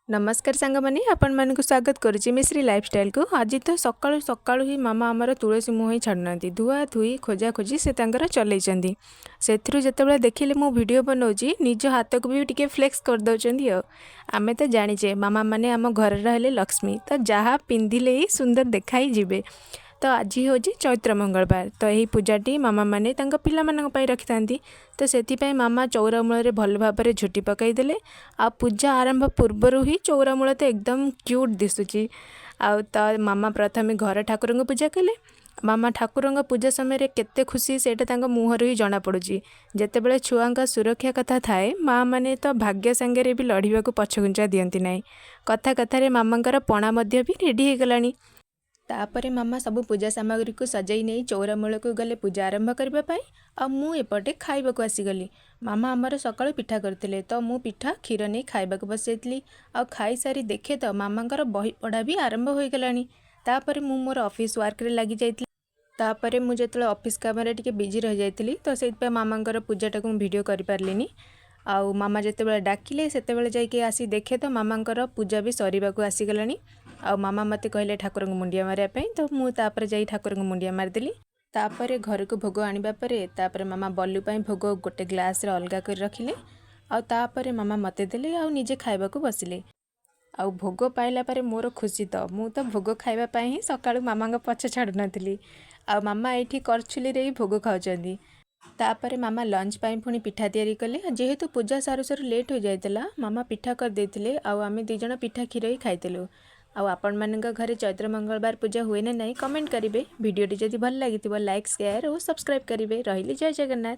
नमस्कार सांग मैंने आपण मानक स्वागत करुच्ची मिश्री लाइफस्टाइल को। आज तो सकाळु सकाळु ही मामा आमर तुलसी मुहई छाड़ना धुआ धुई खोजा खोजी से चलई से जिते देखिले मो वीडियो बनाऊँगी निज हाथ को भी टे फ्लेक्स कर दौरान। आमे तो जानीचे मामा मैंने आम घर रहे लक्ष्मी तो जहाँ पिंधिले ही सुंदर देखाई जीवे। तो आज हूँ चैत्र मंगलवार तो यही पूजाटी मामा मैंने पाई रखी था। तो से मामा चौरा मूल भल भाव झुटी पकईदे आ पूजा आरंभ पूर्वर ही चौरा मूल तो एकदम क्यूट दिशुची। तो मामा प्रथम घर ठाकुर को पूजा कले। मामा ठाकुर पूजा समय केते खुशी से मुहर ही जना पड़ुची। जितेबाला छुआ सुरक्षा कथा थाए माँ मैंने तो भाग्य सांगे भी लड़वा को पछघुंचा दियंती नाई। कथा कथार मामांकर पणा भी रेडी हो गलानी। तापरे मामा सबू पूजा सामग्री को सजाई नहीं चौरा मूल को गले पूजा आरंभ करने आ मु एपटे खाइबाकू आसीगली। मामा आमर सकाळु पिठा करते तो मु पिठा क्षीर नहीं खाइबाकू बस जाइली। आ खाई सारी देखे तो मामांकर बही पढ़ा भी आरंभ हो गलानी। तापरे मु मोर ऑफिस वर्क रे लगी जाइली। तापरे मु जेतले ऑफिस काम रे टिके बिजी रह जाइली तो सेइपे मामांकर पूजाटा को वीडियो करि पारलिनी। आउ मामा जितेबाला डाकिले सेतेबाला जाइके आसी देखे तो मामांकर पूजा भी सरीबाकू आसीगलानी। आउ मामा मते कहले ठाकुर को मुंडिया मारिया पई तो मु तापरे जाई ठाकुर को मुंडिया मारदेली। तापरे घर को भोग आनिबा परे तापरे मामा बल्लू पई भोग गोटे ग्लास रे अलगा कर रखिले। आउ तापरे मामा मते देले आउ निजे खाइबाकू बसिले। आउ भोग पाइला परे मोर खुशी तो मु तो भोग खाइबा पई ही सकाळु मामा पछ छाडु नथिली। आउ मामा एठी करछुली रे भोग खाउचंदी। तापरे मामा लंच पाई पुणी पिठा तैयारी कले। जेहेतु पूजा सारू सारू लेट हो जाइतला मामा पिठा कर देथिले आउ आमे दी जण पिठा खीर ही खाइतेलु। आउ आपण मानक घरे चैत्र मंगलवार पूजा हुए ना नहीं कमेंट करिवे। वीडियोटी जदि भल लागिथिबो लाइक शेयर और सब्सक्राइब करिवे। रहिली जय जगन्नाथ।